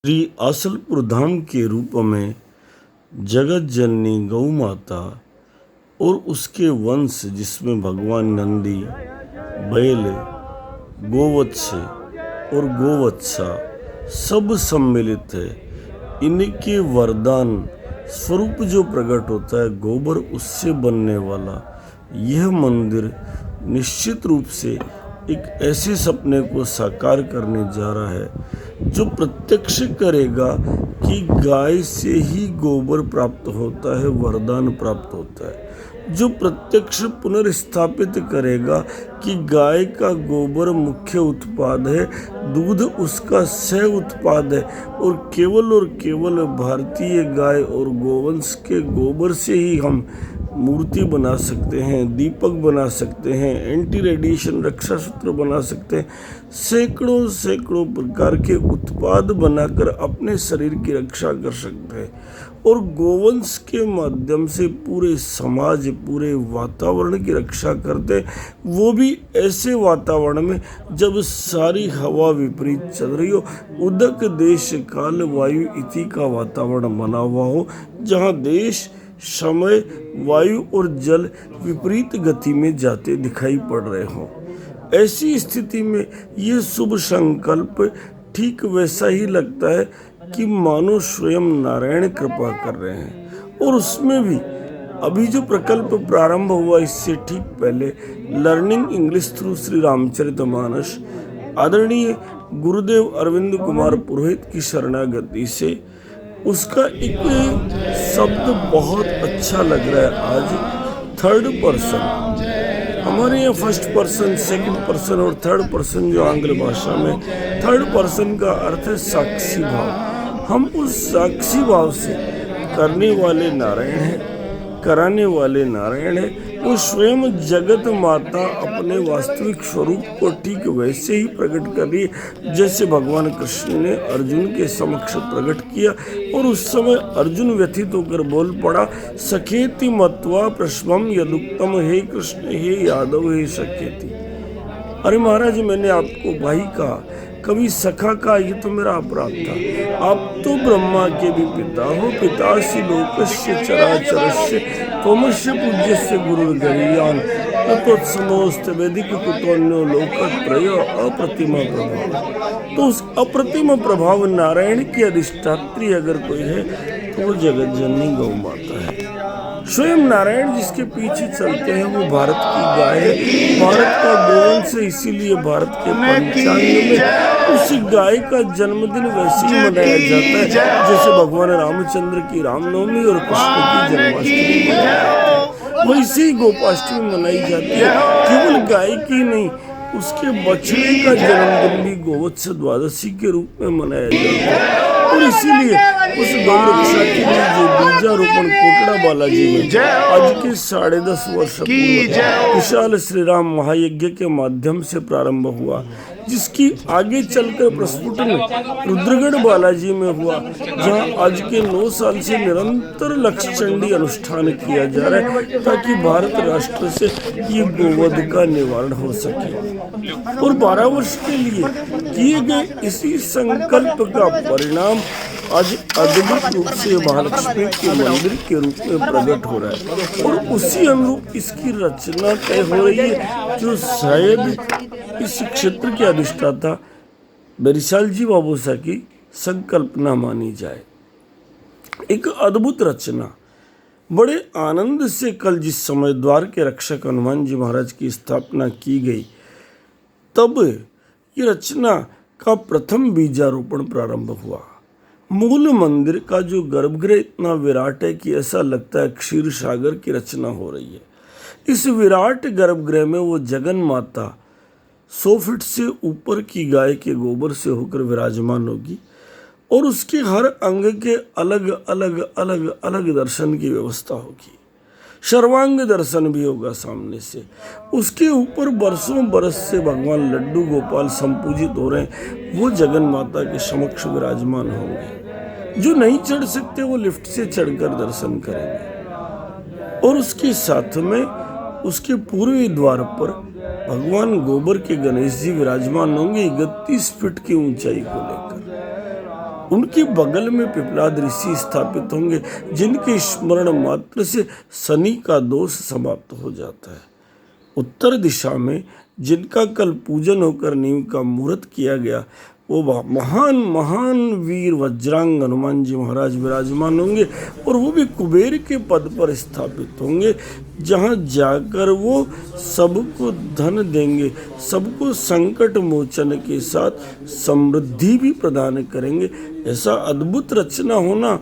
श्री आसलपुर धाम के रूप में जगत जननी गौ माता और उसके वंश जिसमें भगवान नंदी, बैल, गोवत्स और गोवत्सा सब सम्मिलित है। इनके वरदान स्वरूप जो प्रकट होता है गोबर उससे बनने वाला यह मंदिर निश्चित रूप से एक ऐसे सपने को साकार करने जा रहा है जो प्रत्यक्ष करेगा कि गाय से ही गोबर प्राप्त होता है, वरदान प्राप्त होता है। जो प्रत्यक्ष पुनर्स्थापित करेगा कि गाय का गोबर मुख्य उत्पाद है, दूध उसका सह उत्पाद है और केवल भारतीय गाय और गोवंश के गोबर से ही हम मूर्ति बना सकते हैं, दीपक बना सकते हैं, एंटी रेडिएशन रक्षा सूत्र बना सकते हैं, सैकड़ों प्रकार के उत्पाद बनाकर अपने शरीर की रक्षा कर सकते हैं और गोवंश के माध्यम से पूरे समाज, पूरे वातावरण की रक्षा करते हैं। वो भी ऐसे वातावरण में जब सारी हवा विपरीत चल रही हो, उदक देश काल वायु इति का वातावरण बना हुआ हो, जहाँ देश, समय, वायु और जल विपरीत गति में जाते दिखाई पड़ रहे हों। ऐसी स्थिति में ये शुभ संकल्प ठीक वैसा ही लगता है कि मानो स्वयं नारायण कृपा कर रहे हैं। और उसमें भी अभी जो प्रकल्प प्रारंभ हुआ इससे ठीक पहले learning English through Shri Ramcharitmanas आदरणीय गुरुदेव अरविंद कुमार पुरोहित की शरणागति से उसका एक शब्द बहुत अच्छा लग रहा है। आज थर्ड पर्सन, हमारे यहाँ फर्स्ट पर्सन, सेकंड पर्सन और थर्ड पर्सन जो आंग्ल भाषा में, थर्ड पर्सन का अर्थ है साक्षी भाव। हम उस साक्षी भाव से करने वाले नारायण हैं, कराने वाले नारायण हैं। वो स्वयं जगत माता अपने वास्तविक स्वरूप को ठीक वैसे ही प्रकट कर रही है जैसे भगवान कृष्ण ने अर्जुन के समक्ष प्रकट किया। और उस समय अर्जुन व्यथित होकर बोल पड़ा, सखेति मत्वा प्रश्वम यदुक्तम, हे कृष्ण, हे यादव, हे सखेति। अरे महाराज, मैंने आपको भाई कहा, कभी सखा का, ये तो मेरा अपराध था। आप तो ब्रह्मा के भी पिता हो, पितासि लोकस्य चराचरस्य त्वमस्य पूज्यस्य गुरुर्गरीयान् न त्वत्समोऽस्ति वैदिक कुतोऽन्यो लोकत्रय अप्रतिम प्रभाव। तो उस अप्रतिम प्रभाव नारायण की अधिष्ठात्री अगर कोई है तो वो जगत जननी गौ माता है। स्वयं नारायण जिसके पीछे चलते हैं वो भारत की गाय है, भारत का गोवंश है। इसीलिए भारत के पंचांग में उस गाय का जन्मदिन वैसे ही मनाया जाता है जैसे भगवान रामचंद्र की रामनवमी और कृष्ण की जन्माष्टमी मनाई जाती है, वैसे ही गोपाष्टमी मनाई जाती है। केवल गाय की नहीं, उसके बछड़े का जन्मदिन भी गोवत्स द्वादशी के रूप में मनाया जाता है। और इसीलिए उस गौ रक्षा के लिए जो बीजारोपण कोटड़ा बालाजी में आज के 10.5 वर्ष पूर्व विशाल श्री राम महायज्ञ के माध्यम से प्रारंभ हुआ, जिसकी आगे चलकर प्रस्फुटन रुद्रगढ़ बालाजी में हुआ, जहां आज के 9 साल से निरंतर लक्षचंडी अनुष्ठान किया जा रहा है ताकि भारत राष्ट्र से ये गोवध का निवारण हो सके। और 12 वर्ष के लिए किए गए इसी संकल्प का परिणाम आज अद्भुत रूप से महालक्ष्मी के मंदिर के रूप में प्रकट हो रहा है। और उसी अनुरूप इसकी रचना तय हो रही है जो शायद इस क्षेत्र के अधिष्ठाता बेरिसाल जी बाबूसा की संकल्पना मानी जाए। एक अद्भुत रचना। बड़े आनंद से कल जिस समय द्वार के रक्षक हनुमान जी महाराज की स्थापना की गई, तब ये रचना का प्रथम बीजारोपण प्रारंभ हुआ। मूल मंदिर का जो गर्भगृह इतना विराट है कि ऐसा लगता है क्षीर सागर की रचना हो रही है। इस विराट गर्भगृह में वो जगन माता 100 फीट से ऊपर की गाय के गोबर से होकर विराजमान होगी और उसके हर अंग के अलग दर्शन की व्यवस्था होगी। सर्वांग दर्शन भी होगा सामने से। उसके ऊपर बरसों बरस से भगवान लड्डू गोपाल संपूजित हो रहे हैं, वो जगन माता के समक्ष विराजमान होंगे। जो नहीं चढ़ सकते वो लिफ्ट से चढ़कर दर्शन करेंगे। और उसके साथ में उसके पूर्वी द्वार पर भगवान गोबर के गणेश जी विराजमान होंगे 31 फीट की ऊंचाई को लेकर। उनके बगल में पिपलाद ऋषि स्थापित होंगे, जिनके स्मरण मात्र से शनि का दोष समाप्त हो जाता है। उत्तर दिशा में जिनका कल पूजन होकर नींव का मुहूर्त किया गया, वो महान महान वीर वज्रांग हनुमान जी महाराज विराजमान होंगे, और वो भी कुबेर के पद पर स्थापित होंगे, जहाँ जाकर वो सबको धन देंगे, सबको संकट मोचन के साथ समृद्धि भी प्रदान करेंगे। ऐसा अद्भुत रचना होना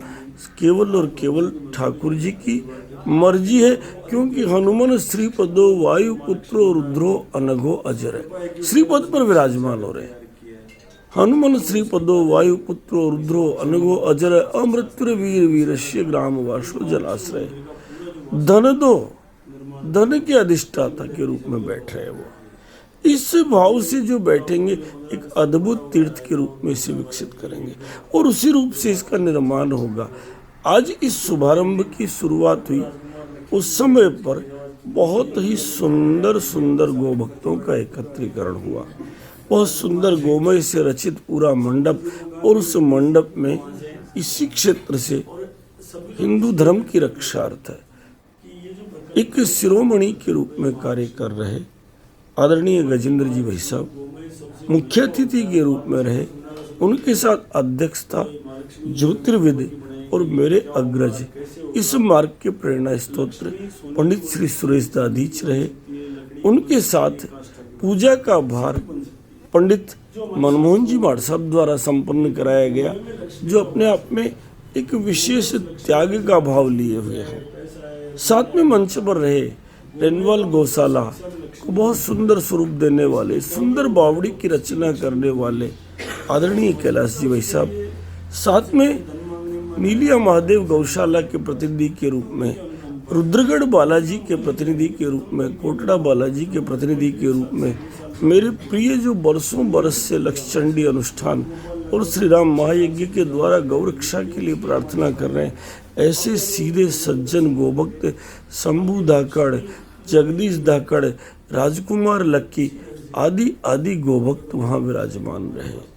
केवल और केवल ठाकुर जी की मर्जी है, क्योंकि हनुमान श्रीपदो वायुपुत्रो रुद्रो अनघो अजर है, श्रीपद पर विराजमान हो रहे हैं। हनुमान श्रीपदो वायुपुत्रो रुद्रो अनघो अजर अमृत्युर वीर वीरस्य ग्राम वासो जलाश्रय। धन दो, धन के अधिष्ठाता के रूप में बैठ रहे वो। इस भाव से जो बैठेंगे, एक अद्भुत तीर्थ के रूप में इसे विकसित करेंगे, और उसी रूप से इसका निर्माण होगा। आज इस शुभारंभ की शुरुआत हुई, उस समय पर बहुत ही सुंदर सुंदर गोभक्तों का एकत्रीकरण हुआ। बहुत सुंदर गोमय से रचित पूरा मंडप, और उस मंडप में इसी क्षेत्र से हिंदू धर्म की रक्षार्थ है एक शिरोमणि के रूप में कार्य कर रहे आदरणीय गजेंद्र जी भाई साहब मुख्य अतिथि के रूप में रहे। उनके साथ अध्यक्षता ज्योतिर्विद और मेरे अग्रज इस मार्ग के प्रेरणा स्तोत्र पंडित श्री सुरेश दादीच रहे। उनके साथ पूजा का भार पंडित मनमोहन जी माड़ साहब द्वारा संपन्न कराया गया, जो अपने आप में एक विशेष त्याग का भाव लिए हुए हैं। साथ में मंच पर रहे रेनवाल गौशाला को बहुत सुंदर स्वरूप देने वाले, सुंदर बावड़ी की रचना करने वाले आदरणीय कैलाश जी भाई साहब, साथ में नीलिया महादेव गौशाला के प्रतिनिधि के रूप में, रुद्रगढ़ बालाजी के प्रतिनिधि के रूप में, कोटड़ा बालाजी के प्रतिनिधि के रूप में, मेरे प्रिय जो बरसों बरस से लक्षचंडी अनुष्ठान और श्री राम महायज्ञ के द्वारा गौरक्षा के लिए प्रार्थना कर रहे हैं, ऐसे सीधे सज्जन गोभक्त शंभू धाकड़, जगदीश धाकड़, राजकुमार लक्की आदि आदि गोभक्त वहाँ विराजमान रहे।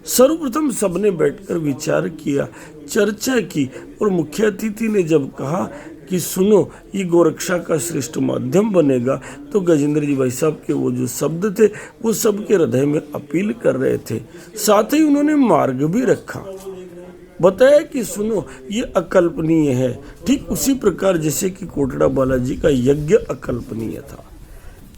सर्वप्रथम सबने बैठकर विचार किया, चर्चा की, और मुख्य अतिथि ने जब कहा कि सुनो, ये गोरक्षा का श्रेष्ठ माध्यम बनेगा, तो गजेंद्र जी भाई साहब के वो जो शब्द थे वो सबके हृदय में अपील कर रहे थे। साथ ही उन्होंने मार्ग भी रखा, बताया कि सुनो, ये अकल्पनीय है, ठीक उसी प्रकार जैसे कि कोटड़ा बालाजी का यज्ञ अकल्पनीय था।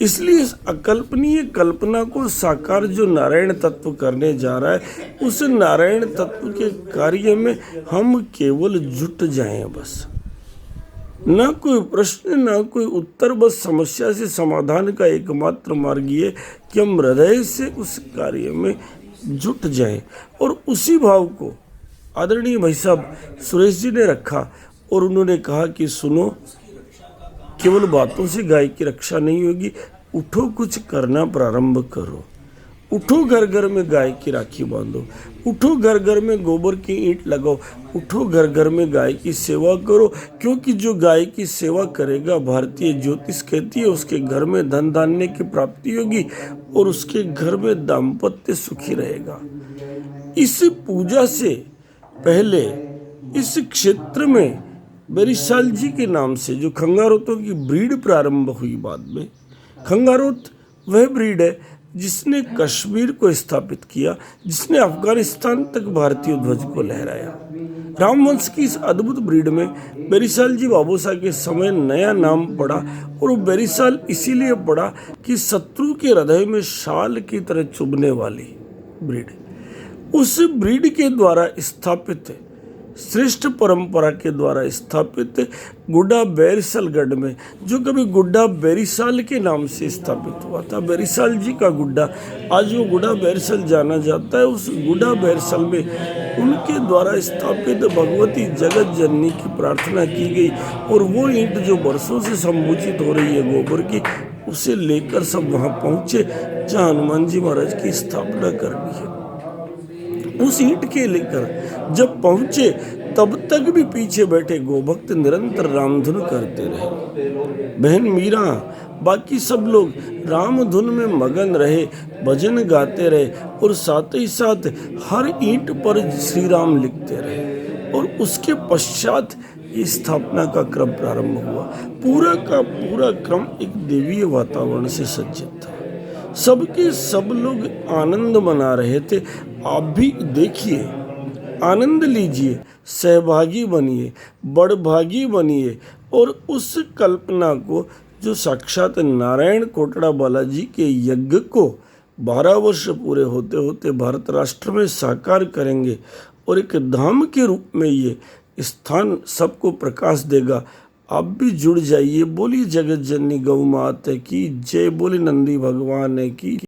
इसलिए इस अकल्पनीय कल्पना को साकार जो नारायण तत्व करने जा रहा है, उस नारायण तत्व के कार्य में हम केवल जुट जाएं बस। ना कोई प्रश्न, ना कोई उत्तर, बस समस्या से समाधान का एकमात्र मार्ग ये कि हम हृदय से उस कार्य में जुट जाएं। और उसी भाव को आदरणीय भाई साहब सुरेश जी ने रखा, और उन्होंने कहा कि सुनो, केवल बातों से गाय की रक्षा नहीं होगी, उठो कुछ करना प्रारंभ करो। उठो, घर घर में गाय की राखी बांधो, उठो, घर घर में गोबर की ईंट लगाओ, उठो, घर घर में गाय की सेवा करो, क्योंकि जो गाय की सेवा करेगा, भारतीय ज्योतिष कहती है, उसके घर में धन धान्य की प्राप्ति होगी और उसके घर में दाम्पत्य सुखी रहेगा। इस पूजा से पहले इस क्षेत्र में बेरिसाल जी के नाम से जो खंगारोतों की ब्रीड प्रारंभ हुई, बाद में खंगारोत वह ब्रीड है जिसने कश्मीर को स्थापित किया, जिसने अफगानिस्तान तक भारतीय ध्वज को लहराया। रामवंश की इस अद्भुत ब्रीड में बेरिसाल जी बाबूसा के समय नया नाम पड़ा, और वो बेरिसाल इसीलिए पड़ा कि शत्रु के हृदय में शाल की तरह चुभने वाली ब्रीड। उस ब्रीड के द्वारा स्थापित, श्रेष्ठ परंपरा के द्वारा स्थापित गुड्डा बेरिसालगढ़ में, जो कभी गुड्डा बेरिसाल के नाम से स्थापित हुआ था, बेरिसाल जी का गुड्डा, आज वो गुड्डा बेरिसाल जाना जाता है। उस गुड्डा बेरिसाल में उनके द्वारा स्थापित भगवती जगत जननी की प्रार्थना की गई, और वो ईंट जो बरसों से संपूजित हो रही है गोबर की, उसे लेकर सब वहाँ पहुँचे जहाँ हनुमान जी महाराज की स्थापना करनी है। उस ईंट के लेकर जब पहुंचे तब तक भी पीछे बैठे गोभक्त निरंतर रामधुन करते रहे। बहन मीरा, बाकी सब लोग रामधुन में मगन रहे, भजन गाते रहे और साथ ही साथ हर ईंट पर श्री राम लिखते रहे। और उसके पश्चात स्थापना का क्रम प्रारंभ हुआ। पूरा का पूरा क्रम एक देवीय वातावरण से सज्जित था। सबके सब लोग आनंद मना रहे थे। आप भी देखिए, आनंद लीजिए, सहभागी बनिए, बड़भागी बनिए और उस कल्पना को जो साक्षात नारायण कोटड़ा बालाजी के यज्ञ को 12 वर्ष पूरे होते होते भारत राष्ट्र में साकार करेंगे और एक धाम के रूप में ये स्थान सबको प्रकाश देगा। आप भी जुड़ जाइए। बोलिए जगत जननी गौ माता की जय, बोले नंदी भगवान की।